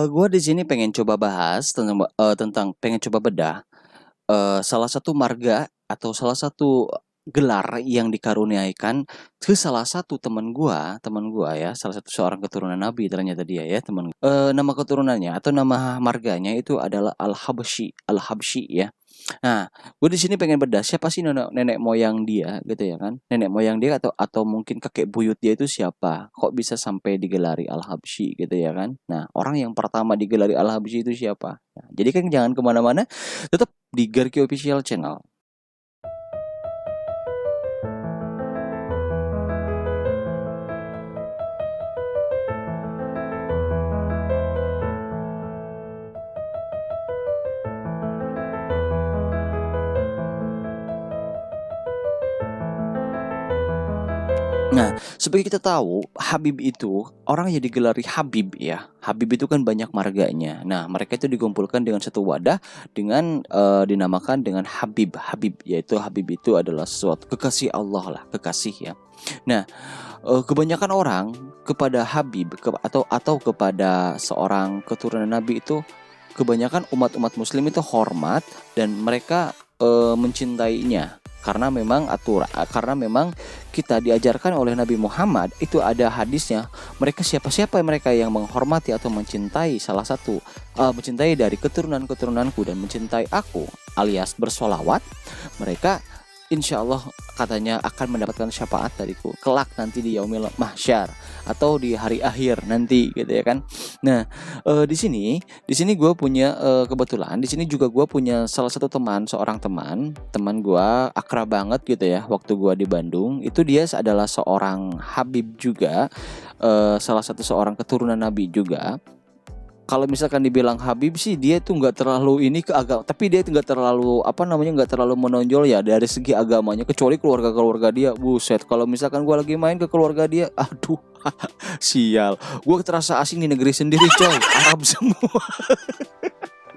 Gua di sini pengen coba bahas tentang pengen coba bedah, salah satu marga atau salah satu gelar yang dikaruniaikan ke salah satu teman gua ya, salah satu seorang keturunan nabi ternyata dia ya nama keturunannya atau nama marganya itu adalah Al-Habsyi ya. Nah, gue di sini pengen bedah siapa sih nenek nenek moyang dia gitu ya kan. Nenek moyang dia atau mungkin kakek buyut dia itu siapa? Kok bisa sampai digelari Al-Habsyi gitu ya kan. Nah, orang yang pertama digelari Al-Habsyi itu siapa? Nah, jadi kan jangan kemana-mana, tetap di Garki Official Channel. Nah, seperti kita tahu, Habib itu orang yang digelari Habib ya. Habib itu kan banyak marganya. Nah, mereka itu dikumpulkan dengan satu wadah dengan dinamakan dengan Habib. Habib yaitu Habib itu adalah sesuatu kekasih Allah lah, kekasih ya. Nah, kebanyakan orang kepada Habib atau kepada seorang keturunan Nabi itu kebanyakan umat-umat Muslim itu hormat dan mereka mencintainya karena memang kita diajarkan oleh Nabi Muhammad itu ada hadisnya, siapa mereka yang menghormati atau mencintai salah satu mencintai dari keturunanku dan mencintai aku alias bersolawat, mereka insya Allah katanya akan mendapatkan syafaat dariku kelak nanti di yaumil mahsyar atau di hari akhir nanti gitu ya kan. Nah, di sini gue punya kebetulan di sini juga gue punya salah satu seorang teman gue akrab banget gitu ya. Waktu gue di Bandung itu dia adalah seorang Habib juga, salah satu seorang keturunan Nabi juga. Kalau misalkan dibilang Habib sih dia tuh nggak terlalu ini ke agama, tapi dia nggak terlalu nggak terlalu menonjol ya dari segi agamanya, kecuali keluarga dia. Buset, kalau misalkan gue lagi main ke keluarga dia, aduh, sial, gue terasa asing di negeri sendiri coy, Arab semua.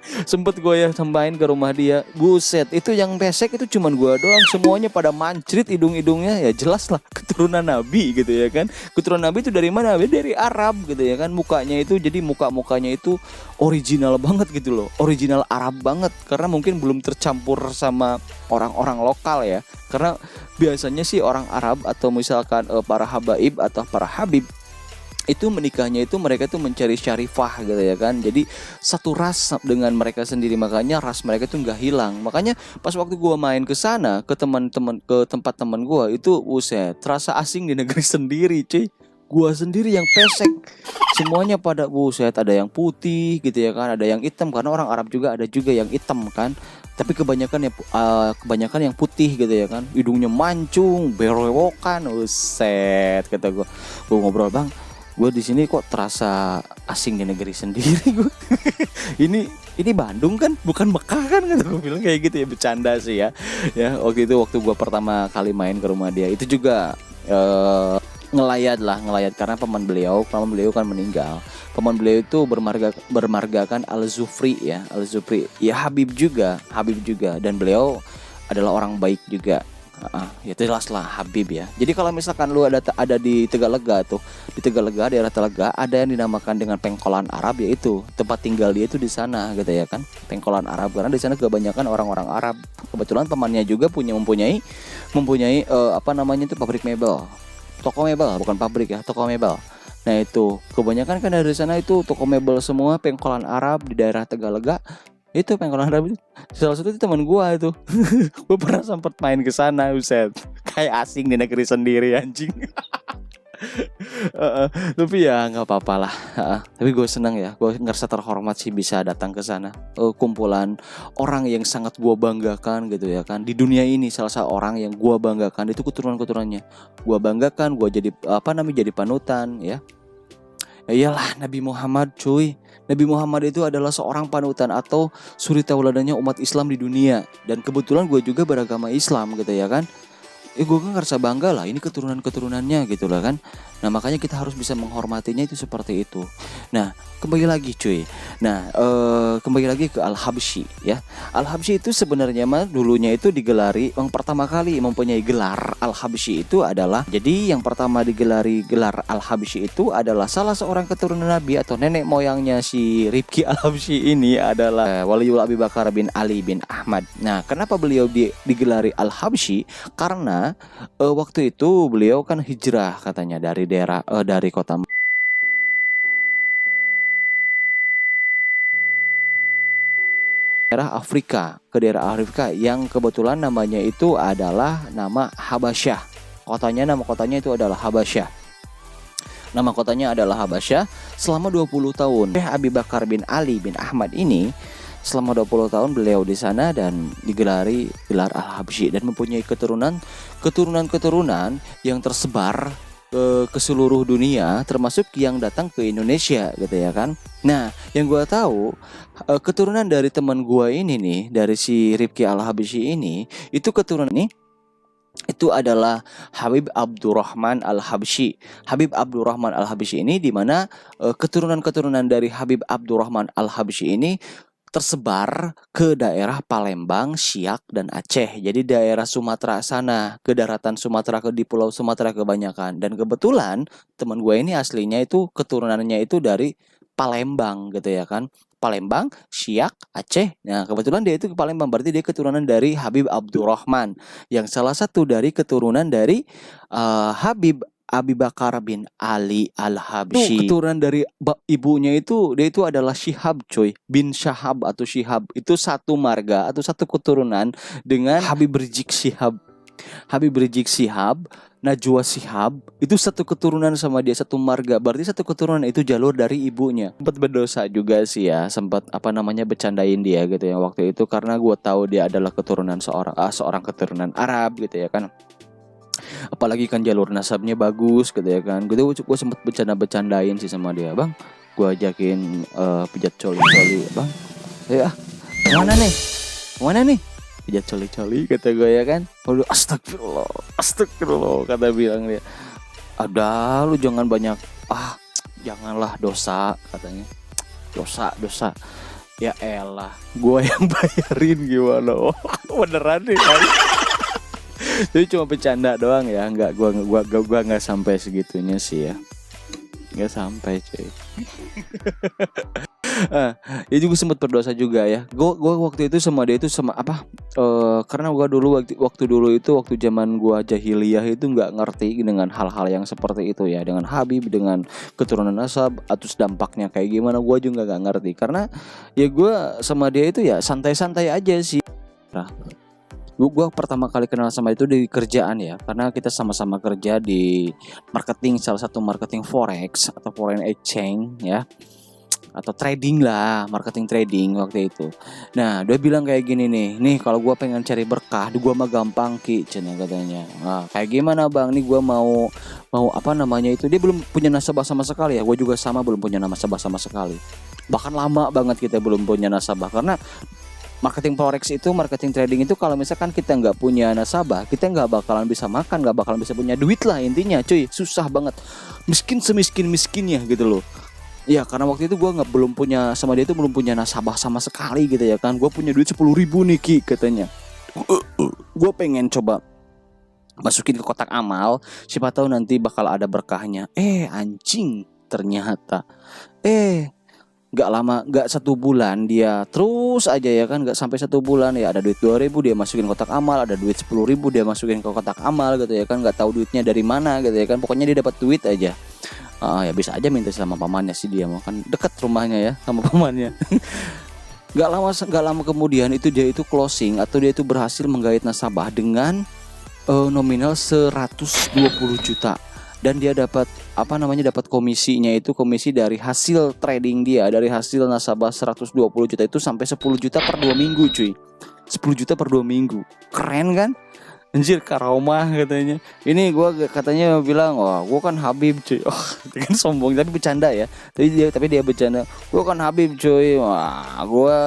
Sempet gue ya sambain ke rumah dia, buset, itu yang pesek itu cuman gue doang, semuanya pada mancrit hidungnya, ya jelas lah keturunan Nabi gitu ya kan. Keturunan Nabi itu dari mana? Dari Arab gitu ya kan. Mukanya itu original banget gitu loh, original Arab banget, karena mungkin belum tercampur sama orang-orang lokal ya. Karena biasanya sih orang Arab atau misalkan para habaib atau para habib itu menikahnya itu mereka tuh mencari syarifah gitu ya kan. Jadi satu ras dengan mereka sendiri, makanya ras mereka tuh nggak hilang. Makanya pas waktu gua main ke sana ke tempat teman gua itu, buset, terasa asing di negeri sendiri cuy. Gua sendiri yang pesek, semuanya pada buset, ada yang putih gitu ya kan, ada yang hitam karena orang Arab juga ada juga yang hitam kan. Tapi kebanyakan yang putih gitu ya kan, hidungnya mancung, berewokan, buset, kata gua ngobrol, bang, gue di sini kok terasa asing di negeri sendiri gue. ini Bandung kan, bukan Mekah kan, gue bilang kayak gitu ya, bercanda sih ya. Ya waktu gue pertama kali main ke rumah dia itu juga ngelayat karena paman beliau kan meninggal. Paman beliau itu bermargakan Al-Zufri ya, Habib juga, dan beliau adalah orang baik juga. Ya jelas lah Habib ya. Jadi kalau misalkan lu ada di Tegalega tuh, di Tegalega, daerah Tegalega, ada yang dinamakan dengan Pengkolan Arab, yaitu tempat tinggal dia itu di sana gitu ya kan. Pengkolan Arab karena di sana kebanyakan orang-orang Arab. Kebetulan temannya juga mempunyai pabrik mebel. Toko mebel, bukan pabrik ya, toko mebel. Nah itu kebanyakan kan dari sana itu toko mebel semua, Pengkolan Arab di daerah Tegalega. Itu Pengkolan Arab itu salah satu itu teman gua itu. Gue pernah sempat main ke sana, buset, kayak asing di negeri sendiri anjing. Tapi ya nggak apa-apa lah. Tapi gue senang ya, gue ngerasa terhormat sih bisa datang ke sana. Kumpulan orang yang sangat gue banggakan gitu ya kan. Di dunia ini salah satu orang yang gue banggakan itu keturunannya. Gue banggakan, gue jadi panutan ya. Iyalah Nabi Muhammad cuy. Nabi Muhammad itu adalah seorang panutan atau suri tauladanya umat Islam di dunia. Dan kebetulan gue juga beragama Islam gitu ya kan. Gue kan ngerasa bangga lah, ini keturunannya gitu lah kan. Nah makanya kita harus bisa menghormatinya itu seperti itu. Nah kembali lagi cuy, Nah, kembali lagi ke Al-Habsyi ya. Al-Habsyi itu sebenarnya mah dulunya itu digelari, yang pertama kali mempunyai gelar Al-Habsyi itu adalah, jadi yang pertama digelari gelar Al-Habsyi itu adalah salah seorang keturunan Nabi atau nenek moyangnya si Rifki Al-Habsyi ini adalah Waliullah Abi Bakar bin Ali bin Ahmad. Nah, kenapa beliau digelari Al-Habsyi? Karena waktu itu beliau kan hijrah katanya dari dari kota daerah Afrika ke daerah Afrika yang kebetulan namanya itu adalah nama Habasyah. Nama kotanya itu adalah Habasyah. Nama kotanya adalah Habasyah. Selama 20 tahun Abi Bakar bin Ali bin Ahmad ini, selama 20 tahun beliau di sana dan digelari gelar Al-Habsyi dan mempunyai keturunan yang tersebar ke seluruh dunia, termasuk yang datang ke Indonesia gitu ya kan. Nah, yang gua tahu keturunan dari teman gua ini nih, dari si Rifki Al-Habsyi ini, itu keturunan ini itu adalah Habib Abdurrahman Al-Habsyi. Habib Abdurrahman Al-Habsyi ini di mana keturunan dari Habib Abdurrahman Al-Habsyi ini tersebar ke daerah Palembang, Siak, dan Aceh. Jadi daerah Sumatera sana, ke daratan Sumatera, di Pulau Sumatera kebanyakan. Dan kebetulan teman gue ini aslinya itu keturunannya itu dari Palembang gitu ya kan. Palembang, Siak, Aceh. Nah, kebetulan dia itu ke Palembang, berarti dia keturunan dari Habib Abdurrahman, yang salah satu dari keturunan dari Habib Abi Bakar bin Ali Al-Habsyi. Keturunan dari ibunya itu, dia itu adalah Syihab coy, bin Syahab atau Syihab. Itu satu marga atau satu keturunan dengan Habib Rizik Syihab. Habib Rizik Syihab, Najwa Syihab, itu satu keturunan sama dia, satu marga. Berarti satu keturunan itu jalur dari ibunya. Sempat berdosa juga sih ya, sempat bercandain dia gitu ya waktu itu, karena gue tahu dia adalah keturunan seorang keturunan Arab gitu ya kan. Apalagi kan jalur nasabnya bagus gitu ya kan. Gue sempet bercandain sih sama dia, bang. Gue ajakin pijat coli, bang. Ya, mana nih? Pijat coli kata gue ya kan. Waduh, astagfirullah kata bilang dia. Ada lu jangan banyak, janganlah dosa katanya. Dosa. Ya elah, gue yang bayarin gimana? Beneran nih kan. Jadi cuma bercanda doang ya, gua nggak sampai segitunya sih ya, nggak sampai cuy. Ya juga sempat berdosa juga ya. Gua waktu itu sama dia itu karena gua dulu waktu zaman gua jahiliyah itu nggak ngerti dengan hal-hal yang seperti itu ya, dengan Habib, dengan keturunan nasab atau dampaknya kayak gimana, gua juga nggak ngerti. Karena ya gua sama dia itu ya santai-santai aja sih. Nah, gue pertama kali kenal sama itu di kerjaan ya, karena kita sama-sama kerja di marketing, salah satu marketing forex atau foreign exchange ya, atau trading lah, marketing trading waktu itu. Nah, dia bilang kayak gini nih kalau gue pengen cari berkah, gue mah gampang ki, cina katanya. Nah, kayak gimana bang? Nih gue mau itu, dia belum punya nasabah sama sekali ya, gue juga sama belum punya nasabah sama sekali. Bahkan lama banget kita belum punya nasabah, karena marketing forex itu, marketing trading itu, kalau misalkan kita nggak punya nasabah, kita nggak bakalan bisa makan, nggak bakalan bisa punya duit lah intinya cuy. Susah banget, miskin semiskin-miskinnya gitu loh. Ya karena waktu itu gue belum punya nasabah sama sekali gitu ya kan. Gue punya duit 10.000 nih ki katanya. Gue pengen coba masukin ke kotak amal, siapa tahu nanti bakal ada berkahnya. Anjing, ternyata gak 1 bulan dia terus aja ya kan, gak sampai 1 bulan ya ada duit 2.000 dia masukin kotak amal, ada duit 10.000 dia masukin ke kotak amal gitu ya kan, gak tahu duitnya dari mana gitu ya kan, pokoknya dia dapat duit aja. Ya bisa aja minta sama pamannya sih, dia mau kan deket rumahnya ya sama pamannya. Gak lama kemudian itu dia itu closing atau dia itu berhasil menggait nasabah dengan nominal 120 juta. Dan dia dapat komisinya itu, komisi dari hasil trading dia, dari hasil nasabah 120 juta itu sampai 10 juta per 2 minggu cuy. 10 juta per 2 minggu. Keren kan? Anjir, karomah katanya. Ini gue katanya bilang, wah gue kan Habib cuy. Kan sombong tapi bercanda ya. Tapi dia bercanda, gue kan Habib cuy. Wah gue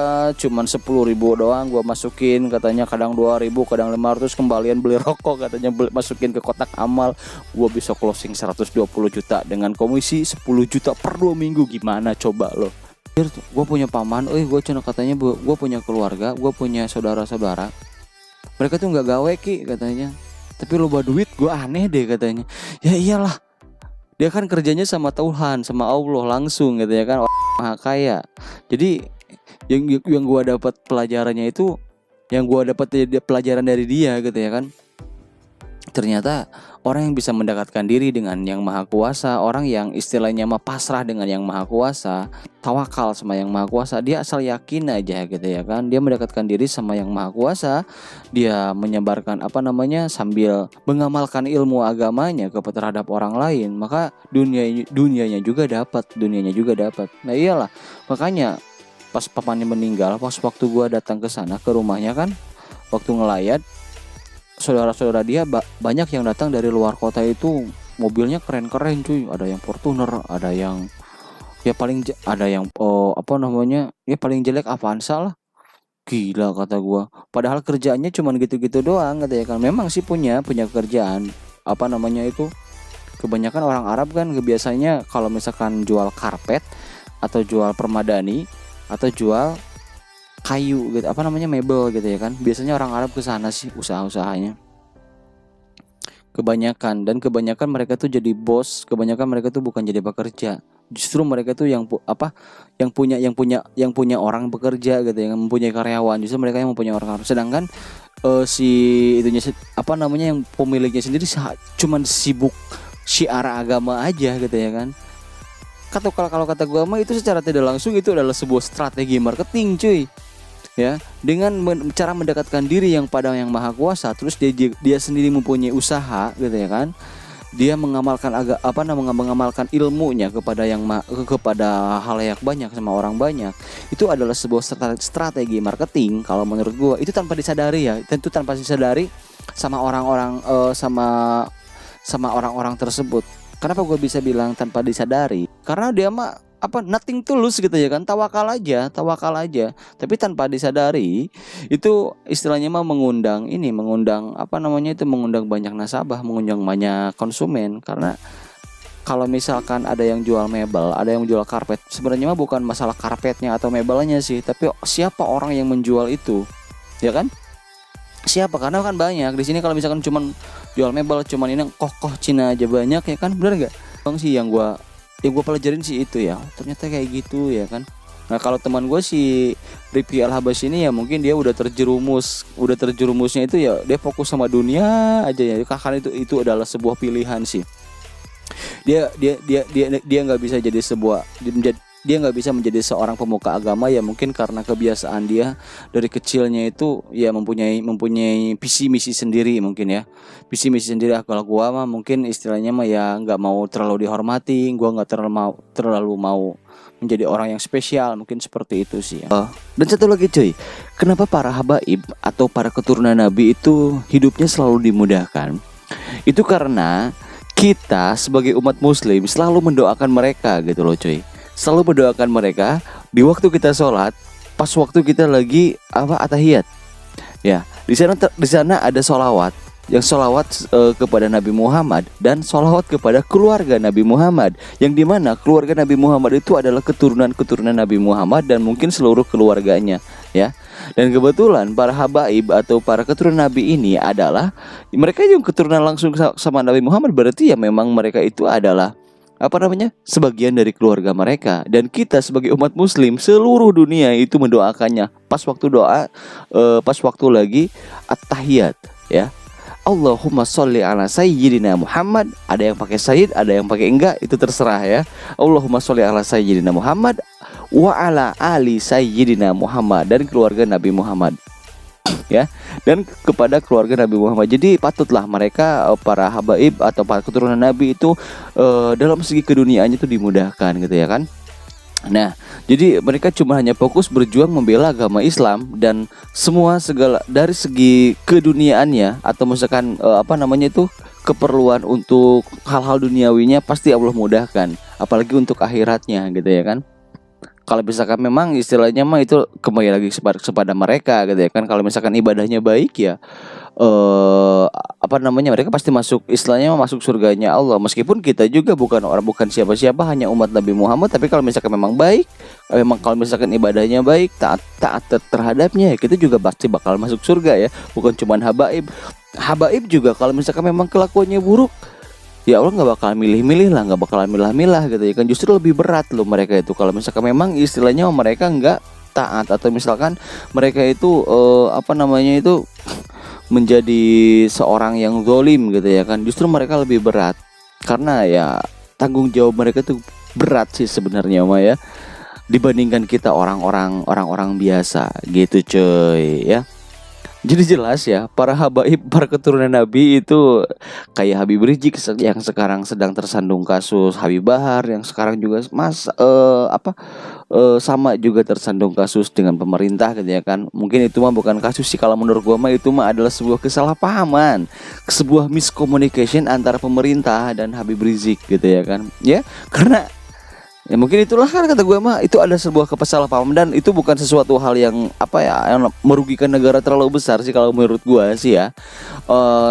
cuman 10.000 doang gue masukin, katanya kadang 2.000, kadang 500, kembalian beli rokok katanya, masukin ke kotak amal. Gue bisa closing 120 juta dengan komisi 10 juta per 2 minggu. Gimana coba lo? gue punya paman, gue cina katanya gue punya keluarga, gue punya saudara-saudara. Mereka tuh nggak gawe ki katanya, tapi loba duit. Gue aneh deh katanya. Ya iyalah, dia kan kerjanya sama Tuhan, sama Allah langsung gitu ya kan, maha kaya. Jadi yang gue dapat pelajarannya itu, yang gue dapat pelajaran dari dia gitu ya kan. Ternyata orang yang bisa mendekatkan diri dengan yang maha kuasa, orang yang istilahnya mah pasrah dengan yang maha kuasa, tawakal sama yang maha kuasa, dia asal yakin aja gitu ya kan. Dia mendekatkan diri sama yang maha kuasa, dia menyebarkan sambil mengamalkan ilmu agamanya terhadap orang lain, maka dunianya juga dapat. Nah iyalah, makanya pas pamannya meninggal, pas waktu gua datang ke sana ke rumahnya kan, waktu ngelayat, saudara-saudara dia banyak yang datang dari luar kota itu, mobilnya keren-keren cuy. Ada yang Fortuner, ada yang paling jelek Avanza lah. Gila kata gua. Padahal kerjaannya cuman gitu-gitu doang gitu ya kan. Memang sih punya kerjaan kebanyakan orang Arab kan biasanya kalau misalkan jual karpet atau jual permadani atau jual kayu gitu, mebel gitu ya kan. Biasanya orang Arab ke sana sih usaha-usahanya. Kebanyakan mereka tuh jadi bos, kebanyakan mereka tuh bukan jadi pekerja. Justru mereka tuh yang punya orang bekerja gitu, yang mempunyai karyawan. Justru mereka yang mempunyai orang. Sedangkan yang pemiliknya sendiri cuman sibuk syiar agama aja gitu ya kan. Kalau kata gua mah itu secara tidak langsung itu adalah sebuah strategi marketing cuy. Ya, dengan cara mendekatkan diri yang pada yang maha kuasa, terus dia sendiri mempunyai usaha gitu ya kan. Dia mengamalkan mengamalkan ilmunya kepada halayak banyak, sama orang banyak. Itu adalah sebuah strategi marketing kalau menurut gua. Itu tanpa disadari ya, tentu tanpa disadari sama orang-orang sama orang-orang tersebut. Kenapa gue bisa bilang tanpa disadari? Karena dia mah nothing tulus gitu ya kan, tawakal aja. Tapi tanpa disadari itu istilahnya mah mengundang banyak nasabah, mengundang banyak konsumen. Karena kalau misalkan ada yang jual mebel, ada yang jual karpet, sebenarnya mah bukan masalah karpetnya atau mebelnya sih, tapi siapa orang yang menjual itu, ya kan? Siapa? Karena kan banyak di sini kalau misalkan cuman jual mebel, cuman ini kokoh Cina aja banyak ya kan, benar nggak? Bang sih yang gue pelajarin sih itu ya, ternyata kayak gitu ya kan. Nah kalau teman gue si Rifki Al-Habasyi ini ya mungkin dia udah terjerumusnya itu ya, dia fokus sama dunia aja ya. Karena itu adalah sebuah pilihan sih. Dia nggak bisa jadi dia nggak bisa menjadi seorang pemuka agama ya, mungkin karena kebiasaan dia dari kecilnya itu ya mempunyai visi misi sendiri mungkin ya, visi misi sendiri. Kalau gua mah mungkin istilahnya mah ya nggak mau terlalu dihormati, gua nggak terlalu mau menjadi orang yang spesial, mungkin seperti itu sih ya. Dan satu lagi cuy, kenapa para habaib atau para keturunan Nabi itu hidupnya selalu dimudahkan? Itu karena kita sebagai umat muslim selalu mendoakan mereka gitu loh cuy. Selalu mendoakan mereka di waktu kita sholat, pas waktu kita lagi atahiyat. Ya, di sana ada sholawat, yang sholawat kepada Nabi Muhammad dan sholawat kepada keluarga Nabi Muhammad, yang dimana keluarga Nabi Muhammad itu adalah keturunan Nabi Muhammad dan mungkin seluruh keluarganya, ya. Dan kebetulan para habaib atau para keturunan Nabi ini adalah mereka yang keturunan langsung sama Nabi Muhammad, berarti ya memang mereka itu adalah sebagian dari keluarga mereka. Dan kita sebagai umat muslim seluruh dunia itu mendoakannya pas waktu lagi at-tahiyat ya. Allahumma sholli ala sayyidina Muhammad. Ada yang pakai sayyid, ada yang pakai enggak, itu terserah ya. Allahumma sholli ala sayyidina Muhammad wa ala ali sayyidina Muhammad, dan keluarga Nabi Muhammad ya, dan kepada keluarga Nabi Muhammad. Jadi patutlah mereka para habaib atau para keturunan Nabi itu dalam segi keduniaannya itu dimudahkan gitu ya kan. Nah, jadi mereka cuma hanya fokus berjuang membela agama Islam, dan segala dari segi keduniaannya atau misalkan keperluan untuk hal-hal duniawinya pasti Allah mudahkan, apalagi untuk akhiratnya gitu ya kan. kalau misalkan memang istilahnya mah itu kembali lagi kepada mereka gitu ya kan. Kalau misalkan ibadahnya baik ya apa namanya, mereka pasti masuk, istilahnya masuk surganya Allah. Meskipun kita juga bukan siapa-siapa, hanya umat Nabi Muhammad. Tapi kalau misalkan memang baik, kalau misalkan ibadahnya baik, taat terhadapnya, kita juga pasti bakal masuk surga ya. Bukan cuma habaib juga kalau misalkan memang kelakuannya buruk, ya Allah nggak bakal milih-milih lah, nggak bakalan milah-milah gitu ya kan. Justru lebih berat loh mereka itu kalau misalkan memang istilahnya mereka nggak taat, atau misalkan mereka itu apa namanya itu menjadi seorang yang zalim gitu ya kan. Justru mereka lebih berat karena ya tanggung jawab mereka tuh berat sih sebenarnya mah ya, dibandingkan kita orang-orang biasa gitu cuy ya. Jadi jelas ya, para habaib, para keturunan Nabi itu kayak Habib Rizik yang sekarang sedang tersandung kasus, Habib Bahar yang sekarang juga sama juga tersandung kasus dengan pemerintah gitu ya kan. Mungkin itu mah bukan kasus sih, kalau menurut gua mah itu mah adalah sebuah kesalahpahaman, sebuah miscommunication antara pemerintah dan Habib Rizik gitu ya kan. Ya, karena ya mungkin itulah kan kata gue mah, itu ada sebuah kesalahpahaman dan itu bukan sesuatu hal yang yang merugikan negara terlalu besar sih kalau menurut gue sih ya.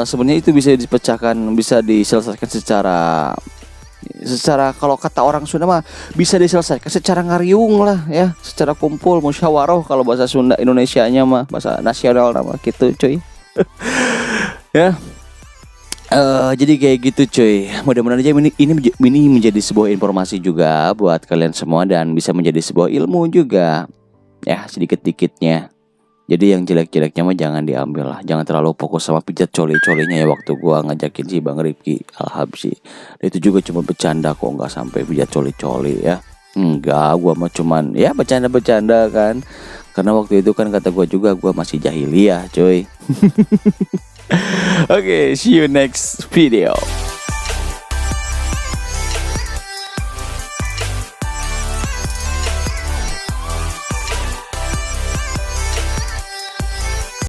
Sebenarnya itu bisa dipecahkan, bisa diselesaikan secara kalau kata orang Sunda mah bisa diselesaikan secara ngariung lah ya, secara kumpul musyawarah kalau bahasa Sunda, Indonesianya mah bahasa nasional nama gitu cuy. Ya. Jadi kayak gitu cuy. Mudah-mudahan aja ini menjadi sebuah informasi juga buat kalian semua dan bisa menjadi sebuah ilmu juga ya, sedikit-dikitnya. Jadi yang jelek-jeleknya mah jangan diambil lah. Jangan terlalu fokus sama pijat coli-colinya ya. Waktu gua ngajakin si Bang Rifki Al-Habsyi, itu juga cuma bercanda kok, nggak sampai pijat coli-coli ya. Enggak, gua mah cuman ya bercanda-bercanda kan. Karena waktu itu kan kata gua juga gua masih jahiliyah cuy. Okay, see you next video.